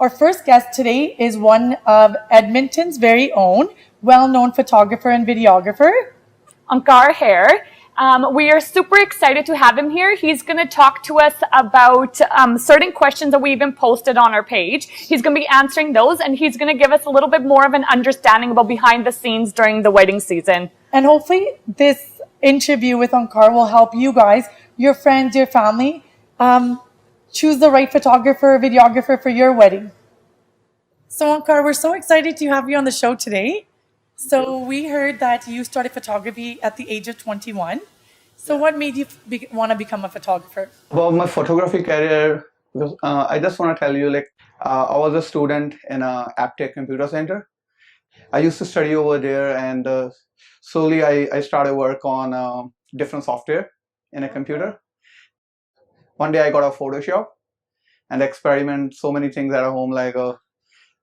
Our first guest today is one of Edmonton's very own, well-known photographer and videographer, Onkar here. We are super excited to have him here. He's going to talk to us about certain questions that we even posted on our page. He's going to be answering those, and he's going to give us a little bit more of an understanding about behind the scenes during the wedding season. And hopefully this interview with Onkar will help you guys, your friends, your family, choose the right photographer or videographer for your wedding. So Onkar, we're so excited to have you on the show today. So we heard that you started photography at the age of 21. So what made you want to become a photographer? About my photography career, because I just want to tell you, I was a student in a AppTech computer center. I used to study over there, and slowly I started work on different software in a computer. One day I got a Photoshop and experiment so many things at home, like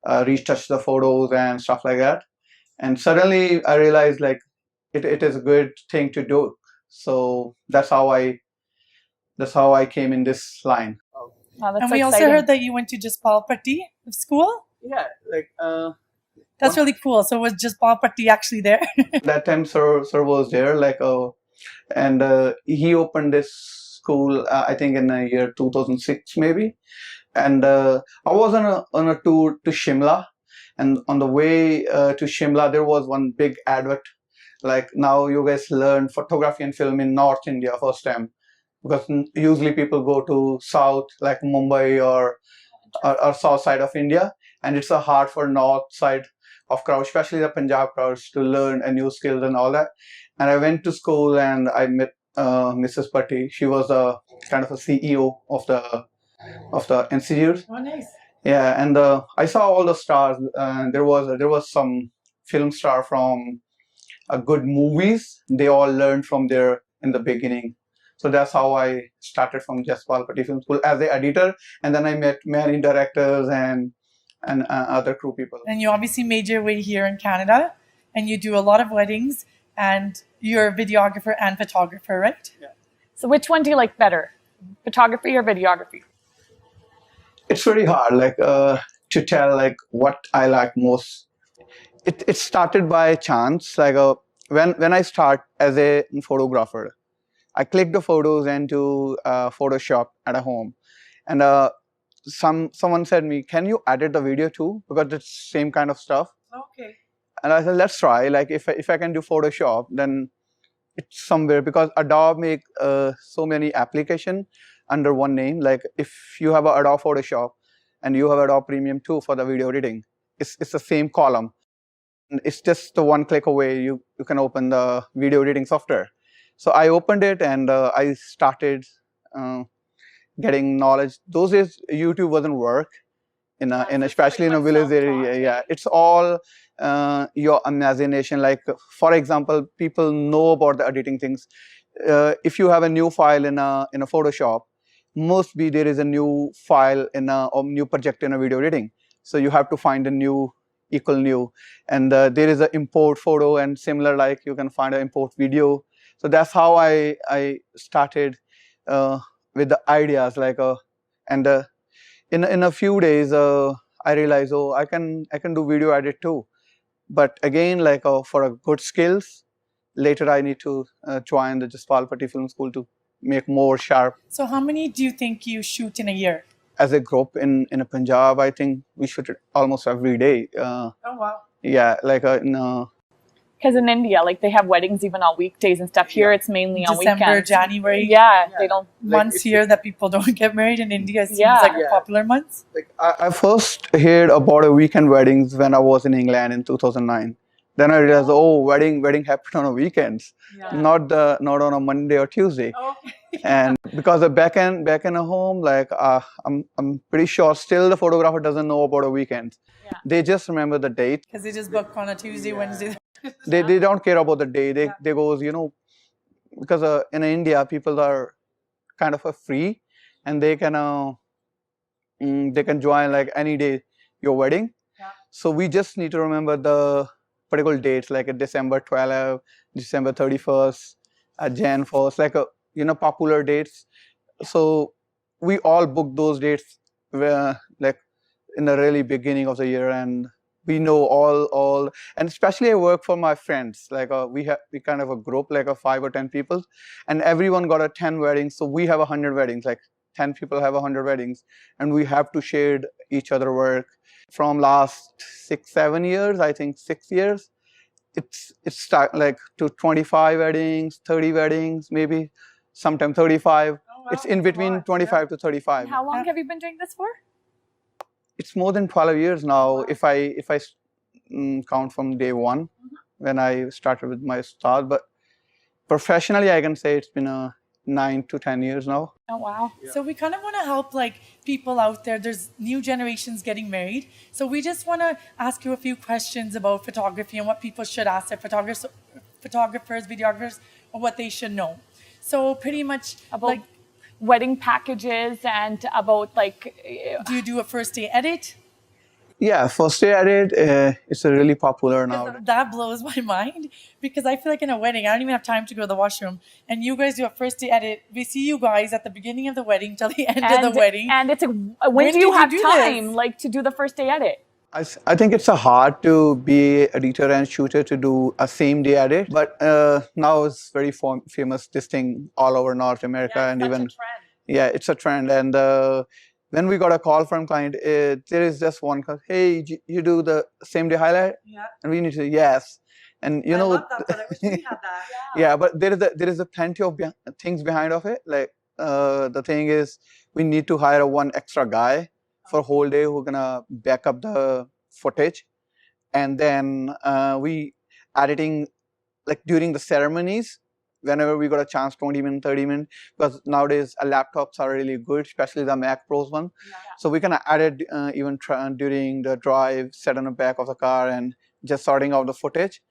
retouch the photos and stuff like that. And suddenly I realized it is a good thing to do. So that's how I came in this line. Wow, that's and we exciting. also heard that you went to Jaspalpatti school. Yeah, That's really cool. So was Jaspalpatti actually there? that time sir was there, and he opened this school, I think in the year 2006 maybe. And I was on a tour to Shimla. And on the way to Shimla, there was one big advert, like, now you guys learn photography and film in North India first time. Because usually people go to South, like Mumbai or South side of India. And it's hard for North side of crowd, especially the Punjab crowds, to learn a new skills and all that. And I went to school and I met Mrs. Patti. She was a kind of a CEO of the institute. Oh, nice. Yeah, and I saw all the stars. There was some film star from good movies. They all learned from there in the beginning. So that's how I started from Jaspalpatti Film School as an editor, and then I met many directors and other crew people. And you obviously made your way here in Canada, and you do a lot of weddings, and you're a videographer and photographer, right? Yeah. So which one do you like better, photography or videography? It's very hard, to tell what I like most. It started by chance. When I start as a photographer, I click the photos into Photoshop at home, and someone said me, "Can you edit the video too? Because it's same kind of stuff." Okay. And I said, "Let's try. If I can do Photoshop, then it's somewhere, because Adobe make so many application under one name. Like if you have Adobe Photoshop and you have Adobe Premium 2 for the video editing, it's the same column. And it's just the one click away. You can open the video editing software." So I opened it and I started getting knowledge. Those days YouTube wasn't work especially in a village area. Yeah, it's all your imagination. Like for example, people know about the editing things. If you have a new file in a Photoshop, must be there is a new file or new project in a video editing. So you have to find a new equal new, and there is an import photo, and similar, like you can find an import video. So that's how I started with the ideas, and in a few days I realized, oh, I can do video edit too. But again, for a good skills, later I need to join the Jaspalpatti Film School to make more sharp. So how many do you think you shoot in a year? As a group in a Punjab, I think we shoot it almost every day. Oh wow. Yeah, Because in India, they have weddings even on weekdays and stuff. Here, it's mainly on December, weekends. January. Yeah, they don't. Months here that people don't get married. In India seems like popular months. I first heard about weekend weddings when I was in England in 2009. Then I realized, oh, wedding happened on a weekends, not on a Monday or Tuesday. Okay. And because back in a home, I'm pretty sure still the photographer doesn't know about a weekend. Yeah. They just remember the date. Because they just book on a Tuesday, Wednesday. They don't care about the day. They goes, because in India people are kind of free, and they can join any day your wedding. Yeah. So we just need to remember the particular dates, like December 12th, December 31st, Jan 1st, popular dates. So we all book those dates where in the really beginning of the year, and we know all, and especially I work for my friends. Like we kind of a group, like a 5 or 10 people, and everyone got a 10 weddings. So we have 100 weddings. Like 10 people have 100 weddings, and we have to share each other work. From last 6-7 years, I think 6 years, it's like to 25 weddings, 30 weddings, maybe sometimes 35. Oh, wow, it's in that's a between lot. 25 to 35. And how long have you been doing this for? It's more than 12 years now. If I count from day one, when I started with my start, but professionally I can say it's been 9 to 10 years now. Oh wow. So we kind of want to help like people out there. There's new generations getting married. So we just want to ask you a few questions about photography and what people should ask their photographers, videographers, or what they should know. So pretty much About like, wedding packages and about like do you do a first day edit? Yeah, first day edit, it's a really popular now. That blows my mind because I feel like in a wedding, I don't even have time to go to the washroom. And you guys do a first day edit. We see you guys at the beginning of the wedding till the end of the wedding. And it's when do did you you have do time this? like to do the first day edit? I think it's hard to be editor and shooter to do a same day edit, but now it's very famous, this thing all over North America, and even yeah, it's a trend. And when we got a call from client, there is just one call, hey, you do the same day highlight? Yeah. And we need to say yes. And you know, I love that, but I wish we had that. yeah, but there is a plenty of things behind of it. Like the thing is, we need to hire one extra guy for a whole day who's gonna back up the footage, and then we editing like during the ceremonies. Whenever we got a chance, 20 minutes, 30 minutes, because nowadays laptops are really good, especially the Mac Pros one. Yeah. So we can edit even during the drive, set on the back of the car, and just sorting out the footage.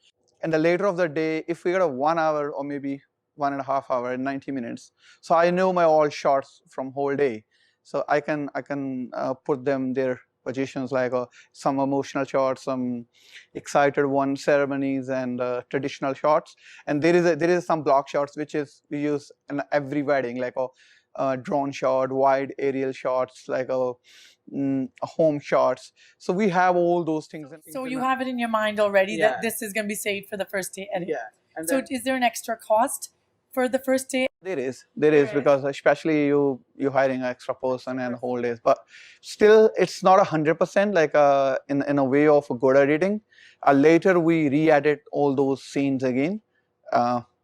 And the later of the day, if we got a 1 hour or maybe 1.5 hours, 90 minutes, so I know my all shots from whole day, so I can put them their positions, like some emotional shots, some excited one, ceremonies, and traditional shots. And there is some block shots which is we use in every wedding, like a drone shot, wide aerial shots, like a home shots. So we have all those things. So you have it in your mind already that this is going to be saved for the first day edit. Yeah. And so is there an extra cost for the first day? There is, because especially you hiring an extra person and whole days, but still it's not 100% like in a way of good editing. Later we re-edit all those scenes again,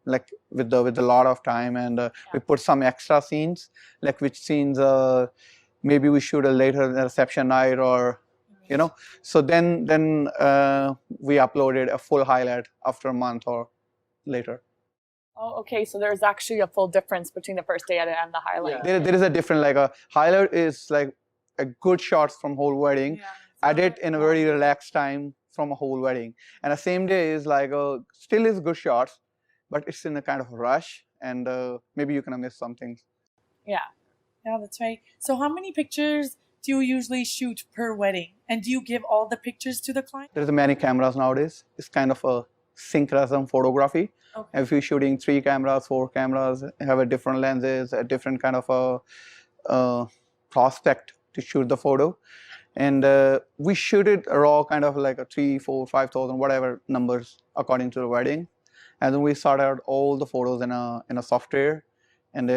like with a lot of time, and we put some extra scenes, like which scenes maybe we shoot a later in the reception night, or you know. So then we uploaded a full highlight after a month or later. Oh, okay. So there's actually a full difference between the first day edit and the highlight. Yeah. There is a different, like a highlight is like a good shots from whole wedding, edit in a very relaxed time from a whole wedding. And the same day is like still is good shots, but it's in a kind of rush, and maybe you can miss some things. Yeah. Yeah, that's right. So how many pictures do you usually shoot per wedding? And do you give all the pictures to the client? There's many cameras nowadays. It's kind of a synchronism photography. Okay. If you're shooting 3 cameras, 4 cameras, have a different lenses, a different kind of a prospect to shoot the photo. And we shoot it raw, kind of like a 3, 4, 5,000, whatever numbers according to the wedding. And then we sort out all the photos in a software, and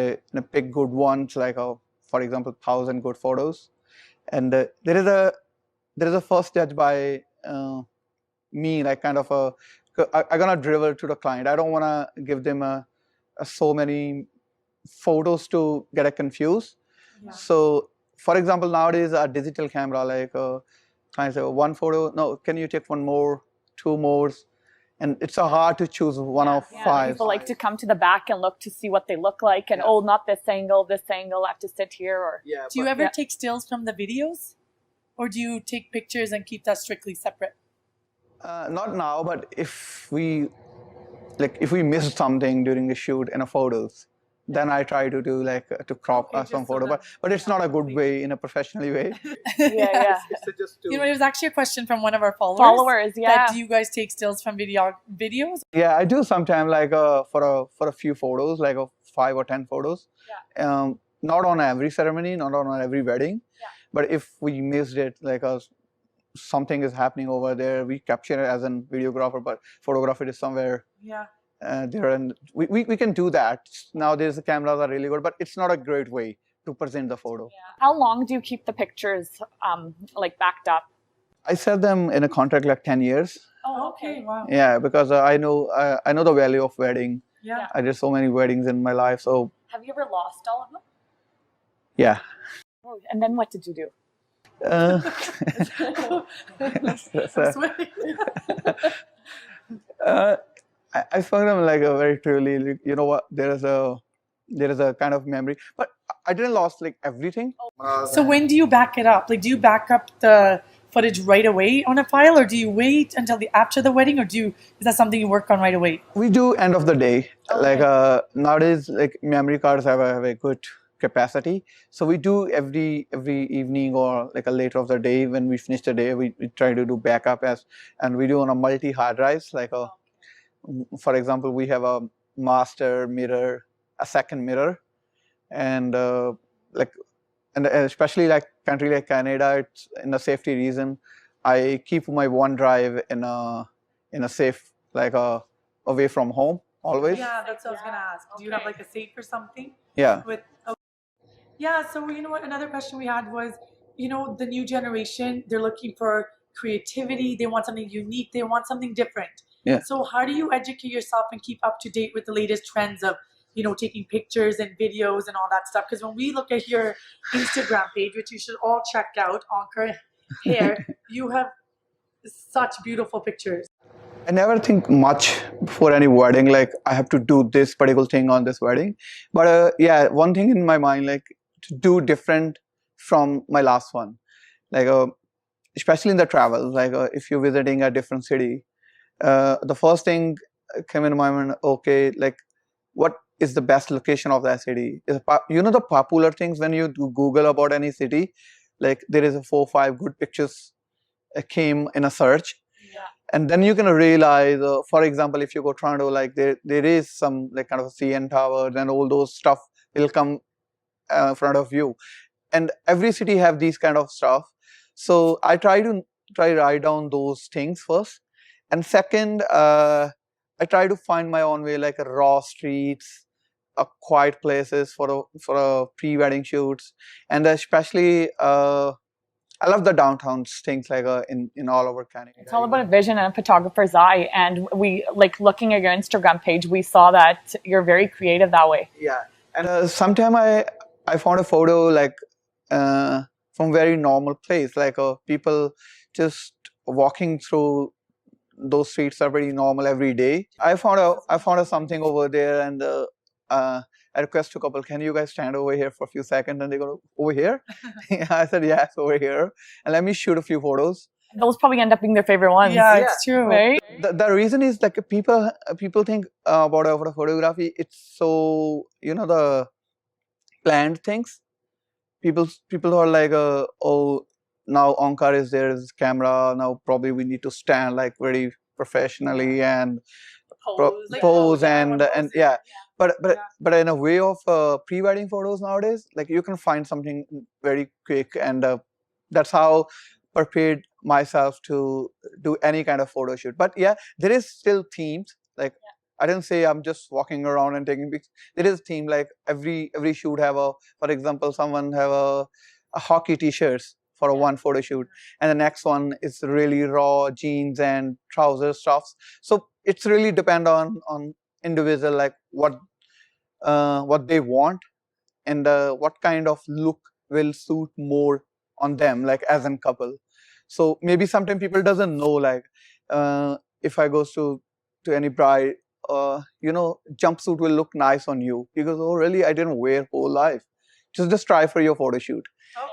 pick good ones, like for example 1,000 good photos. And there is a first judge by me, like kind of I'm gonna dribble to the client. I don't want to give them so many photos to get confused. Yeah. So for example, nowadays a digital camera, like client say, 1 photo, no, can you take 1 more, 2 more? And it's hard to choose one of 5. People like to come to the back and look to see what they look like, and oh, not this angle, I have to sit here. Or do you ever take stills from the videos, or do you take pictures and keep that strictly separate? Not now, but if we miss something during the shoot in a photos, then I try to do like to crop some photo, but it's not a good way, in a professional way. Yeah. It's just it was actually a question from one of our followers. Yeah. Do you guys take stills from videos? Yeah, I do sometimes, like for a few photos, like 5 or 10 photos. Yeah. Not on every ceremony, not on every wedding. Yeah. But if we missed it, like something is happening over there, we capture it as a videographer, but photographer is somewhere there, and we can do that. Nowadays the cameras are really good, but it's not a great way to present the photo. How long do you keep the pictures like backed up? I set them in a contract like 10 years. Oh, okay. Wow. Yeah, because I know the value of wedding. Yeah. I did so many weddings in my life, so Have you ever lost all of them? yeah. Oh, and then what did you do? I found them like a very truly, you know what, there is a kind of memory, but I didn't lost like everything. So when do you back it up? Like, do you back up the footage right away on a file, or do you wait until after the wedding, or is that something you work on right away? We do end of the day. Like nowadays, like memory cards have a good capacity, so we do every evening or like a later of the day when we finish the day, we try to do backup and we do on a multi hard drives. Like for example, we have a master mirror, a second mirror, and and especially like country like Canada, it's in a safety reason, I keep my OneDrive in a safe, like away from home always. Yeah, that's what I was gonna ask. Do you have like a safe or something? Yeah. Yeah. So you know what? Another question we had was, the new generation, they're looking for creativity. They want something unique. They want something different. Yeah. So how do you educate yourself and keep up to date with the latest trends of taking pictures and videos and all that stuff? Because when we look at your Instagram page, which you should all check out, Onkar Hair, you have such beautiful pictures. I never think much before any wedding, like I have to do this particular thing on this wedding. But yeah, one thing in my mind, like to do different from my last one, like especially in the travel, like if you're visiting a different city, the first thing came in my mind, okay, like what is the best location of that city? The popular things when you do Google about any city, like there is a 4 or 5 good pictures came in a search. And then you can realize, for example, if you go Toronto, like there is some like kind of CN towers and all those stuff will come in front of you. And every city have these kind of stuff. So I try to write down those things first. And second, I try to find my own way, like raw streets, quiet places for a pre-wedding shoots. And especially, I love the downtown things like in all over Canada. It's all about a vision and a photographer's eye. And we, like looking at your Instagram page, we saw that you're very creative that way. Yeah. And sometime I found a photo like from very normal place, like people just walking through those streets are very normal every day. I found something over there, and I request a couple, can you guys stand over here for a few seconds? And they go, over here? Yeah, I said, yes, over here. And let me shoot a few photos. Those probably end up being their favorite ones. Yeah, it's true. Right? The reason is like people think about photography, it's so, the planned things. People are like, oh, now Onkar is there, his camera, now probably we need to stand like very professionally and pose and yeah. But in a way of pre-wedding photos nowadays, like you can find something very quick, and that's how prepared myself to do any kind of photo shoot. But yeah, there is still themes. Like I didn't say I'm just walking around and taking pictures. There is a theme. Like every shoot have for example, someone have a hockey t-shirts for a one photo shoot, and the next one is really raw jeans and trousers stuffs. So it's really depend on individual, like what they want and what kind of look will suit more on them, like as a couple. So maybe sometimes people doesn't know, like if I goes to any bride, jumpsuit will look nice on you. Because, oh really, I didn't wear whole life. Just try for your photo shoot.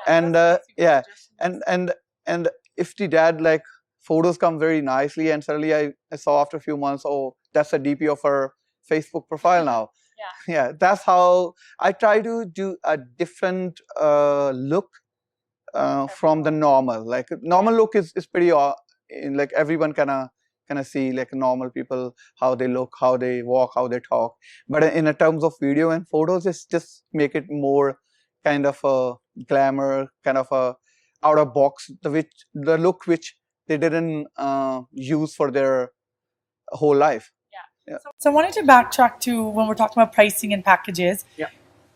And yeah, and if the dad, like photos come very nicely, and suddenly I saw after a few months, oh, that's a DP of her Facebook profile now. Yeah, that's how I try to do a different look from the normal. Like normal look is pretty like everyone kind of see, like normal people, how they look, how they walk, how they talk. But in a terms of video and photos, it's just make it more kind of a glamour, kind of a out of box, the look which they didn't use for their whole life. So I wanted to backtrack to when we're talking about pricing and packages. Yeah.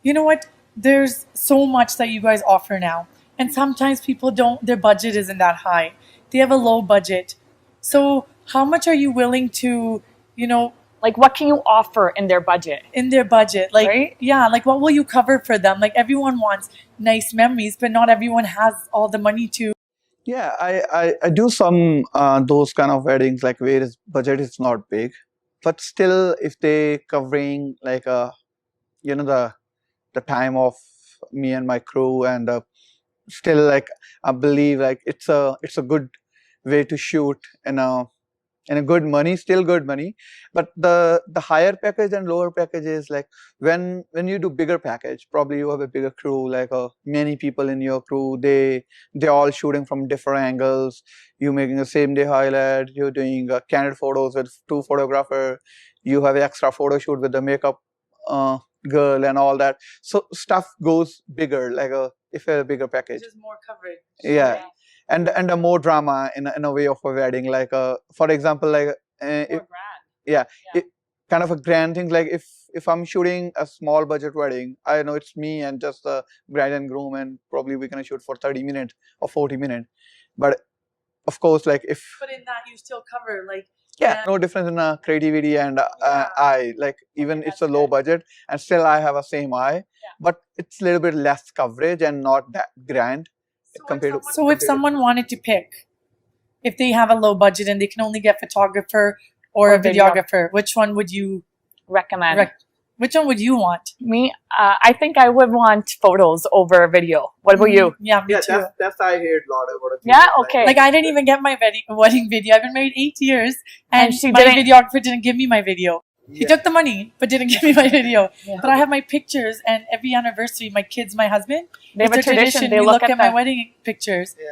You know what? There's so much that you guys offer now. And sometimes people don't, their budget isn't that high. They have a low budget. So how much are you willing to, you know, Like, what can you offer in their budget? in their budget? Like, Right? yeah, like what will you cover for them? Like everyone wants nice memories, but not everyone has all the money to. Yeah, I do some those kind of weddings like where his budget is not big, but still if they covering like the time of me and my crew, and still like I believe like it's a good way to shoot and a good money, still good money. But the higher package and lower packages, like when you do bigger package, probably you have a bigger crew, like many people in your crew, they all shooting from different angles. You making a same day highlight, you're doing candid photos with two photographer, you have an extra photo shoot with the makeup uh, girl and all that. So stuff goes bigger, like if a bigger package. Just more coverage. Yeah. And a more drama in a way of a wedding, like for example, like if, yeah, it, kind of a grand thing, like if I'm shooting a small budget wedding, I know it's me and just the bride and groom, and probably we're gonna shoot for 30 minutes or 40 minutes. But of course, like if But in that, you still cover like. yeah, no difference in creativity and eye. Like even it's a low budget, and still I have a same eye, but it's a little bit less coverage and not that grand compared to. So if someone wanted to pick, if they have a low budget and they can only get photographer or a videographer, which one would you Recommend. which one would you want? Me, I think I would want photos over video. What about you? Yeah, me too. That's I heard a lot about it. Yeah, okay. Like I didn't even get my wedding video. I've been married 8 years, and she my didn't- videographer didn't give me my video. He took the money, but didn't give me my video. Yeah. But I have my pictures, and every anniversary, my kids, my husband, They have it's a tradition. They we look look at my the- wedding pictures. Yeah.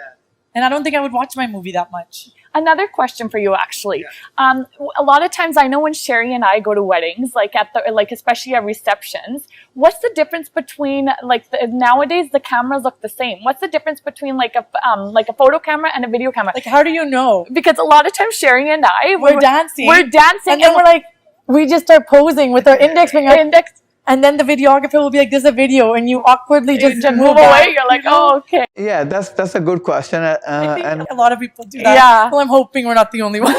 And I don't think I would watch my movie that much. Another question for you, actually. A lot of times, I know when Sherry and I go to weddings, like especially at receptions, what's the difference between nowadays the cameras look the same? What's the difference between like a photo camera and a video camera? Like, how do you know? Because a lot of times Sherry and I We're dancing. we're dancing, And then we're like, we just start posing with our index finger. And then the videographer will be like, "There's a video," and you awkwardly just move away. You're like, oh, okay. Yeah, that's a good question. I think And a lot of people do that. Yeah. Well, I'm hoping we're not the only ones.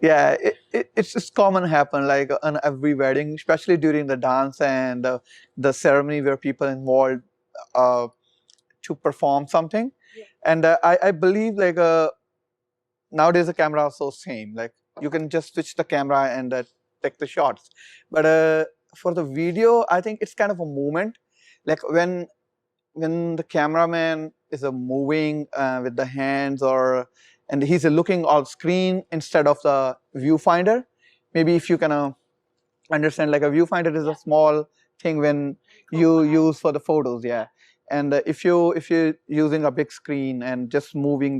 it's just common happen like on every wedding, especially during the dance and the ceremony where people involved to perform something. And I believe like nowadays the camera are so same. Like you can just switch the camera and take the shots. But for the video, I think it's kind of a movement. Like when the cameraman is moving with the hands, and he's looking on screen instead of the viewfinder. Maybe if you can understand, like a viewfinder is a small thing when you use for the photos, yeah. And if you're using a big screen and just moving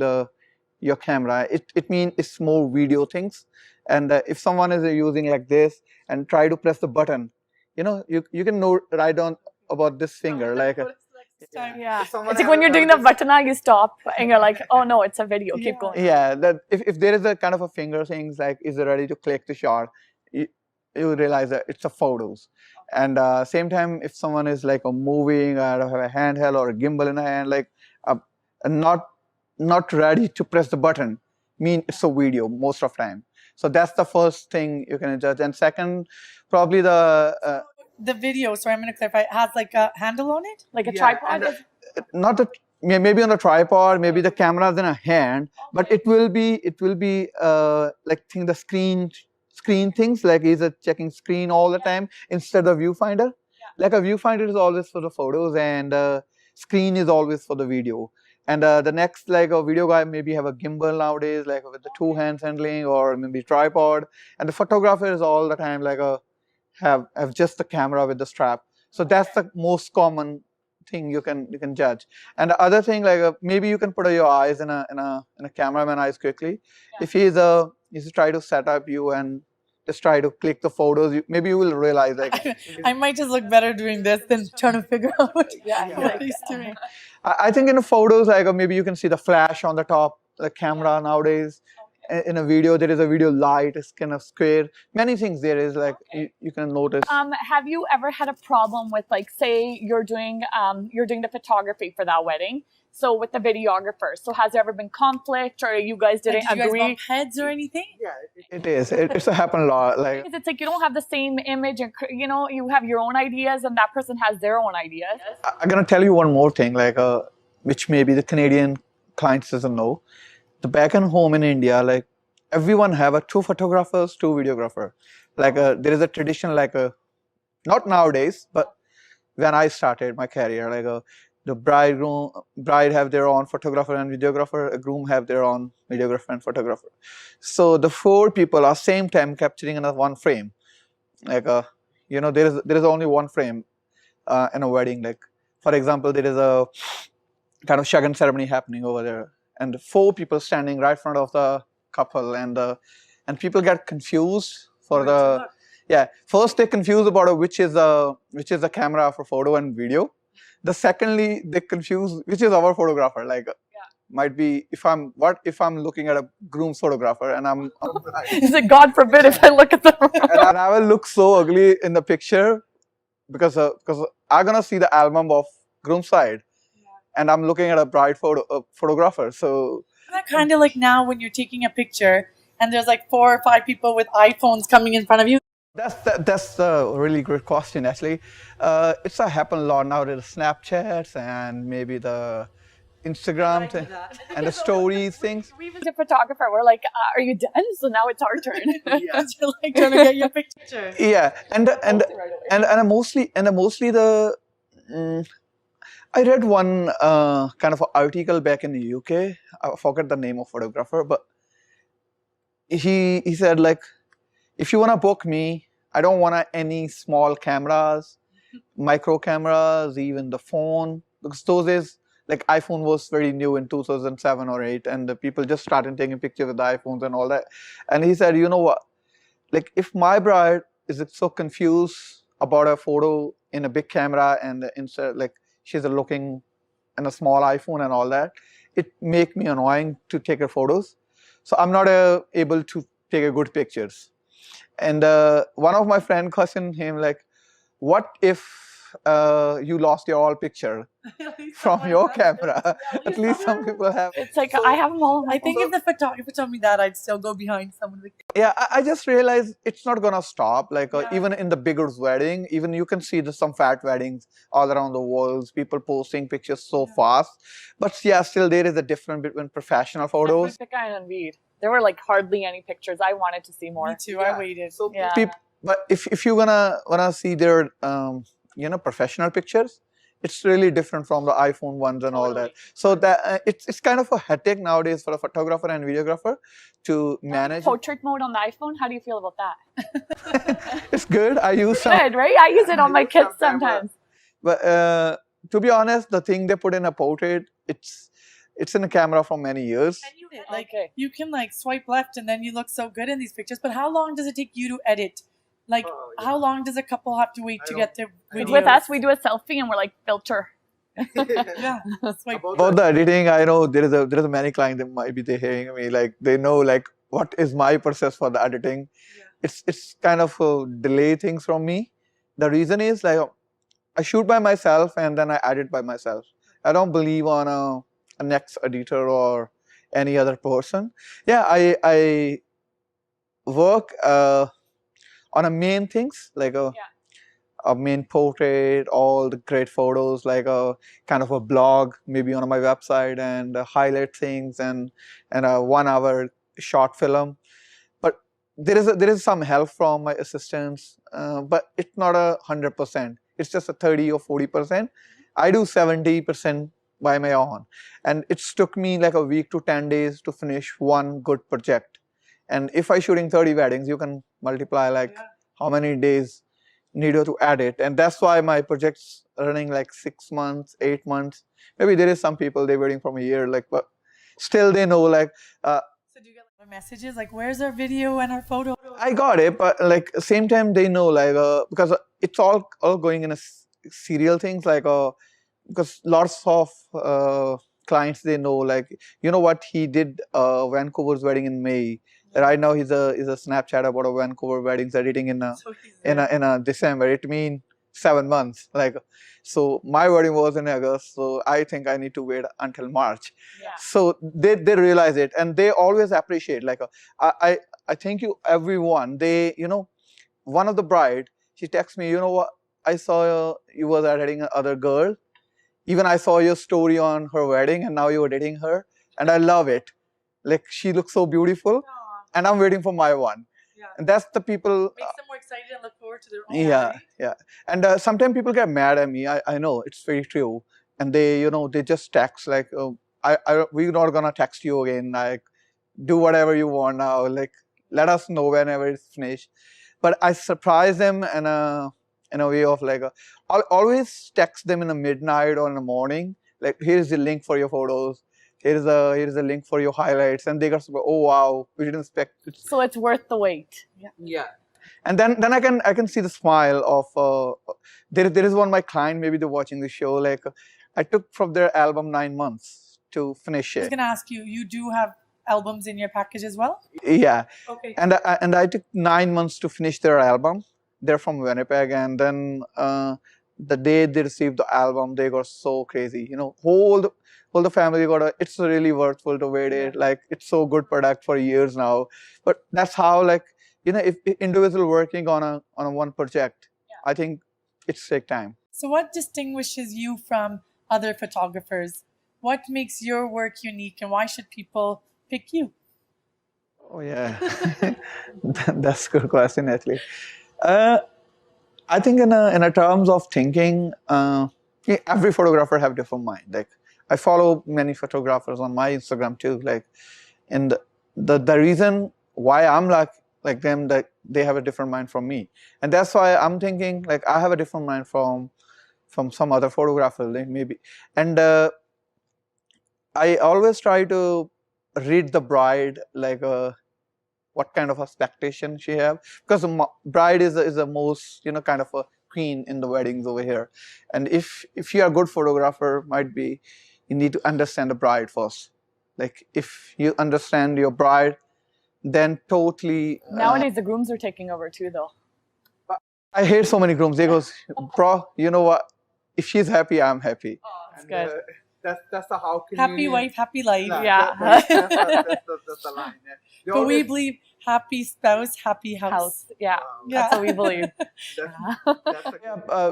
your camera, it means it's more video things. And if someone is using like this and try to press the button, you can know right on about this finger, like. Yeah. It's like when you're doing the vatana, you stop and you're like, oh no, it's a video. Keep going. Yeah, that if there is a kind of a finger things like is it ready to click the shot, you realize that it's a photos. And same time, if someone is like moving or have a handheld or a gimbal in a hand, like not ready to press the button, mean it's a video most of time. So that's the first thing you can judge. And second, probably the video. So I'm going to clarify. It has like a handle on it, like a tripod. Not the maybe on a tripod, maybe the camera's in a hand, but it will be like the screen things, like he's checking screen all the time instead of viewfinder. Like a viewfinder is always for the photos, and screen is always for the video. And the next, like a video guy maybe have a gimbal nowadays, like with the two hands handling, or maybe tripod. And the photographer is all the time like have just the camera with the strap. So that's the most common thing you can judge. And the other thing, like maybe you can put your eyes in a cameraman eyes quickly. If he's try to set up you and just try to click the photos. Maybe you will realize like I might just look better doing this than trying to figure out what he's doing. I think in the photos, like maybe you can see the flash on the top, the camera nowadays. In a video, there is a video light, it's kind of square. Many things there is like you can notice. Have you ever had a problem with, like, say you're doing the photography for that wedding? So with the videographer, so has there ever been conflict, or you guys didn't Did you agree? guys bump heads or anything? Yeah, it is. It's happened a lot. Like It's like you don't have the same image, and you have your own ideas, and that person has their own ideas. I'm gonna tell you one more thing, like which maybe the Canadian clients doesn't know. The back and home in India, like everyone have a 2 photographers, 2 videographer. Like there is a tradition, like not nowadays, but when I started my career, like the bride have their own photographer and videographer, a groom have their own videographer and photographer. So the 4 people are same time capturing in one frame. Like there is only one frame in a wedding. Like for example, there is a kind of shagan ceremony happening over there, and 4 people standing right in front of the couple, and people get confused for the first they confuse about which is the camera for photo and video. The secondly they confuse which is our photographer. Like might be if I'm looking at a groom's photographer and I'm Is it God forbid if I look at them? and I will look so ugly in the picture because I'm gonna see the album of groom's side, and I'm looking at a bride photographer. So Isn't that kind of like now when you're taking a picture and there's like 4 or 5 people with iPhones coming in front of you? that's a really great question, actually. It's happened a lot now. There's Snapchats and maybe the Instagram and the stories things. We even a photographer. We're like, are you done? So now it's our turn. Because you're like trying to get your picture. Yeah, and mostly the. I read one kind of article back in the UK. I forget the name of photographer, but he said like, if you want to book me, I don't want any small cameras, micro cameras, even the phone, because those days like iPhone was very new in 2007 or 8, and the people just started taking pictures with the iPhones and all that. And he said, you know what, like if my bride is so confused about a photo in a big camera and instead like she's looking in a small iPhone and all that, it make me annoying to take her photos. So I'm not able to take a good pictures. And one of my friend questioned him like, what if you lost your all picture from your camera? At least some people have. It's like I have them all. On my I think if the photographer told me that, I'd still go behind someone. Yeah, I just realized it's not gonna stop. Like even in the bigger wedding, even you can see some fat weddings all around the world. People posting pictures so fast, but yeah, still there is a difference between professional photos. There were like hardly any pictures. I wanted to see more. Me too. I waited. So but if you wanna see their professional pictures, it's really different from the iPhone ones and all that. So that it's kind of a headache nowadays for a photographer and videographer to manage. Portrait mode on the iPhone. How do you feel about that? It's good. I use some. Good, right? I use it on my kids sometimes. But to be honest, the thing they put in a portrait, it's in a camera for many years. You can like swipe left and then you look so good in these pictures. But how long does it take you to edit? Like, how long does a couple have to wait to get their videos? With us, we do a selfie and we're like, filter. Yeah. About the editing, I know there is a many clients that might be they hearing me, like they know like what is my process for the editing. Yeah. It's kind of delay things from me. The reason is like I shoot by myself and then I edit by myself. I don't believe on a next editor or any other person. Yeah, I work on a main things like a main portrait, all the great photos, like a kind of a blog, maybe on my website, and highlight things and a 1 hour short film. But there is some help from my assistants, but it's not 100%. It's just a 30 or 40%. I do 70% by my own, and it's took me like a week to 10 days to finish one good project. And if I shooting 30 weddings, you can multiply like how many days needed to edit, and that's why my project's running like 6 months, 8 months. Maybe there is some people they're waiting from a year, like, but still they know like. So do you get Messages like, where's our video and our photo? I got it, but like same time they know like because it's all going in a serial things like because lots of clients they know like you know what he did Vancouver's wedding in May. Right now he's a Snapchat about a Vancouver weddings editing in a December. It means 7 months like. So my wedding was in August, so I think I need to wait until March. Yeah. So they realize it and they always appreciate like I thank you everyone. They one of the bride she texts me, you know what, I saw you was dating another girl. Even I saw your story on her wedding and now you're dating her and I love it. Like she looks so beautiful. Aww. And I'm waiting for my one. Yeah. And that's the people. Makes them more excited and look forward to their own. Yeah, wedding. yeah. And sometimes people get mad at me. I know it's very true. And they, they just text like, we're not gonna text you again. Like, do whatever you want now. Like, let us know whenever it's finished. But I surprise them in a way of like, I'll always text them in the midnight or in the morning. Like, here's the link for your photos. Here's a link for your highlights, and they got oh wow, we didn't expect it. So it's worth the wait. Yeah. And then I can see the smile of there is one my client, maybe they're watching the show, like I took from their album 9 months to finish it. I was gonna ask you, you do have albums in your package as well? Yeah. Okay. And I took 9 months to finish their album. They're from Winnipeg, and then the day they received the album, they got so crazy. Whole the family got it's really worthwhile to wait it. Like it's so good product for years now. But that's how like if individual working on a one project, I think it's take time. So what distinguishes you from other photographers? What makes your work unique, and why should people pick you? Oh yeah, that's a good question actually. I think in a terms of thinking, every photographer have different mind. Like I follow many photographers on my Instagram too. Like, and the reason why I'm like them, that they have a different mind from me, and that's why I'm thinking like I have a different mind from some other photographer, like maybe. And I always try to read the bride like what kind of expectation she have, because the bride is the most kind of a queen in the weddings over here. And if you are a good photographer, might be you need to understand the bride first. Like if you understand your bride, then totally. Nowadays the grooms are taking over too, though. I hear so many grooms. They goes, bro, you know what? If she's happy, I'm happy. Oh, that's good. That's the how can happy wife, happy life. Yeah. That's the line. Yeah. But we believe happy spouse, happy house. Yeah. Wow. That's what we believe.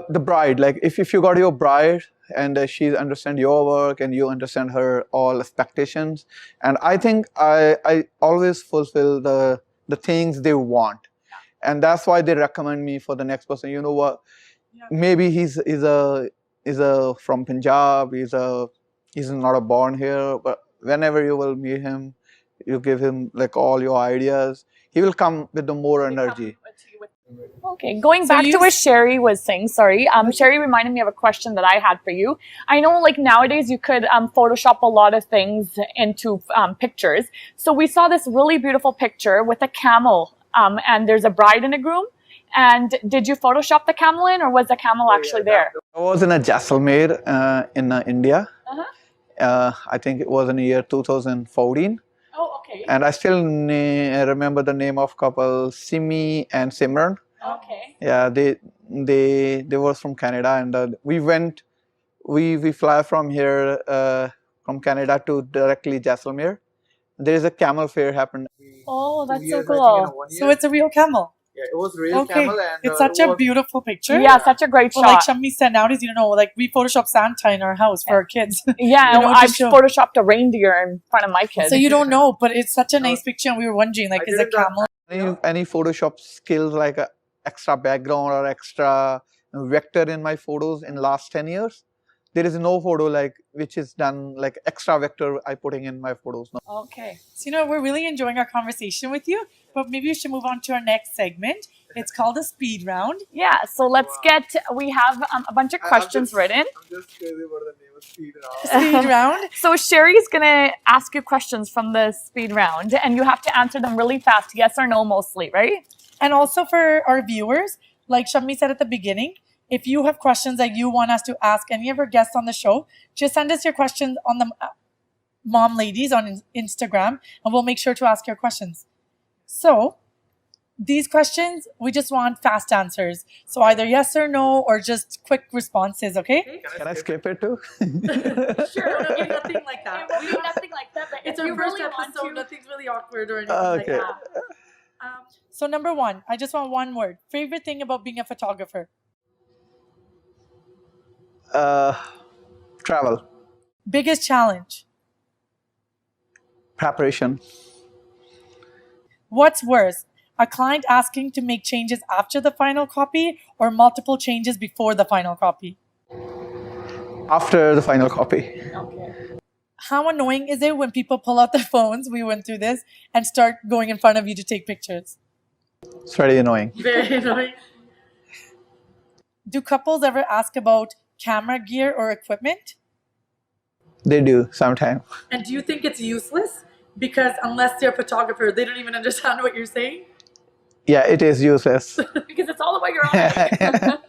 The bride, like if you got your bride and she understand your work and you understand her all expectations, and I think I always fulfill the things they want, and that's why they recommend me for the next person. You know what? Maybe he's a from Punjab. He's not born here, but whenever you will meet him, you give him like all your ideas. He will come with the more energy. Okay, going back to what Sherry was saying, sorry. Sherry reminded me of a question that I had for you. I know like nowadays you could Photoshop a lot of things into pictures. So we saw this really beautiful picture with a camel and there's a bride and a groom. And did you Photoshop the camel in, or was the camel actually there? I was in a Jaisalmer in India. I think it was in the year 2014. Oh, okay. And I still remember the name of couple, Simi and Simran. Okay. Yeah, they were from Canada, and we fly from here from Canada to directly Jaisalmer. There is a camel fair happened. Oh, that's so cool. So it's a real camel. Yeah, it was real camel, and it's such a beautiful picture. Yeah, such a great shot. Like Shammi said, nowadays like we Photoshop Santa in our house for our kids. Yeah, I've Photoshopped a reindeer in front of my kids. So you don't know, but it's such a nice picture, and we were wondering, like, is a camel? Any Photoshop skills like extra background or extra vector in my photos in last 10 years? there is no photo like which is done like extra vector I putting in my photos. No. Okay. So, we're really enjoying our conversation with you, but maybe we should move on to our next segment. It's called a speed round. Yeah, so we have a bunch of questions written. I'm just crazy about the name of speed round. Speed round. So Sherry's going to ask you questions from the speed round, and you have to answer them really fast, yes or no mostly, right? And also for our viewers, like Shammi said at the beginning, if you have questions that you want us to ask any of our guests on the show, just send us your questions on the Mom Ladies on Instagram, and we'll make sure to ask your questions. So, these questions, we just want fast answers. So either yes or no, or just quick responses, okay? Can I skip it too? Sure, it'll be nothing like that. It will be nothing like that, but It's if our you first really want episode, to, nothing's really awkward or anything Okay. like that. So number one, I just want one word. Favorite thing about being a photographer? Travel, Biggest challenge? preparation, What's worse? A client asking to make changes after the final copy or multiple changes before the final copy? after the final copy. How annoying is it when people pull out their phones, we went through this, and start going in front of you to take pictures? It's very annoying. Very annoying. Do couples ever ask about camera gear or equipment? They do sometimes. And do you think it's useless? Because unless they're a photographer, they don't even understand what you're saying? Yeah, it is useless. because it's all about your own.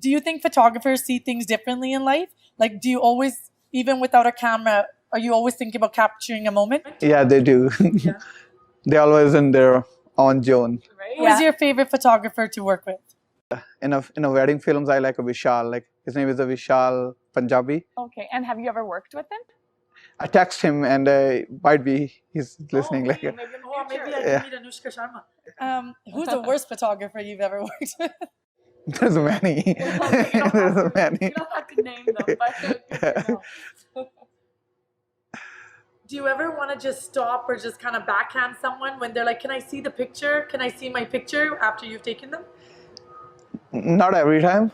Do you think photographers see things differently in life? Like, do you always, even without a camera, are you always thinking about capturing a moment? Yeah, they do. Yeah. They're always in their own zone. Right? Who is your favorite photographer to work with? In a wedding films, I like a Vishal. Like his name is a Vishal Punjabi. Okay, and have you ever worked with him? I text him and might be he's listening. Oh, like maybe in the Or maybe I future. can meet Anushka Sharma. Who's the worst photographer you've ever worked with? there's many. There's many. You don't have to name them, but Do you ever want to just stop or just kind of backhand someone when they're like, can I see the picture? Can I see my picture after you've taken them? Not every time.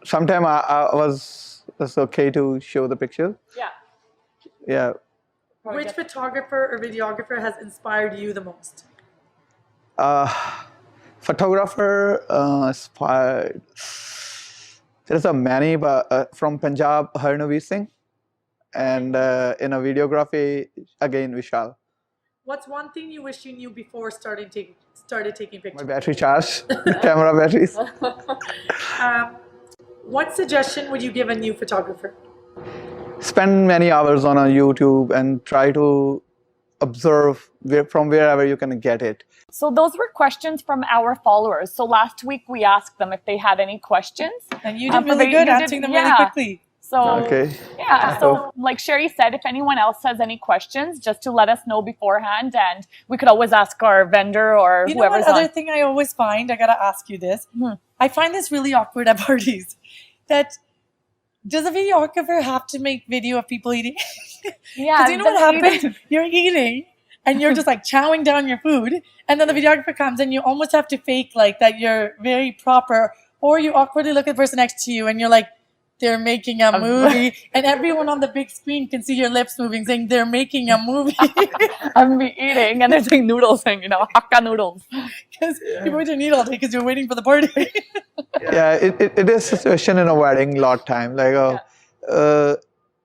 Sometimes I was it's okay to show the picture. yeah. Yeah. Which photographer or videographer has inspired you the most? Photographer inspired. There's a many, but from Punjab, Harnaveer Singh, and in a videography again Vishal. What's one thing you wish you knew before started taking My pictures? battery charge, camera batteries. What suggestion would you give a new photographer? Spend many hours on a YouTube and try to observe from wherever you can get it. So those were questions from our followers. So last week we asked them if they had any questions. And you did but really you good did- answering them really yeah. quickly. So Okay. yeah, so like Sherry said, if anyone else has any questions, just to let us know beforehand, and we could always ask our vendor or You know what whoever's other on. thing I always find? I gotta ask you this. I find this really awkward at parties. That does a videographer have to make video of people eating? Yeah, Because you know what the happens? eating. You're eating and you're just like chowing down your food, and then the videographer comes and you almost have to fake like that you're very proper, or you awkwardly look at the person next to you and you're like, they're making a movie, and everyone on the big screen can see your lips moving, saying they're making a movie. I'm eating, and there's like noodles and Hakka noodles. Because you're going to need all day because you're waiting for the party. Yeah, it is a situation in a wedding lot time. Like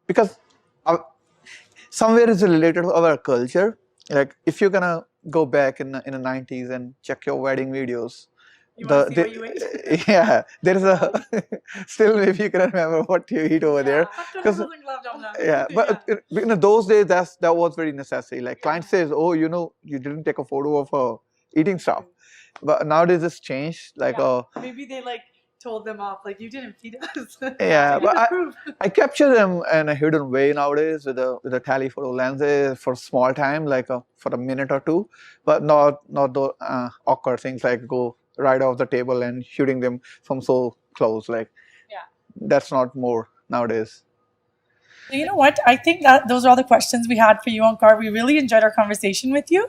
because somewhere it's related to our culture. Like if you're gonna go back in the 90s and check your wedding videos, You want to see what you ate? yeah, there is a still if you can remember what you eat over there. Because yeah, but in those days that was very necessary. Like client says, oh, you didn't take a photo of eating stuff, but nowadays it's changed. Like maybe they like told them off, like you didn't feed us. yeah, but Proof. I capture them in a hidden way nowadays with a telephoto lenses for small time, like for a minute or two, but not the awkward things like go right off the table and shooting them from so close. Like that's not more nowadays. You know what? I think that those are all the questions we had for you, Onkar. We really enjoyed our conversation with you.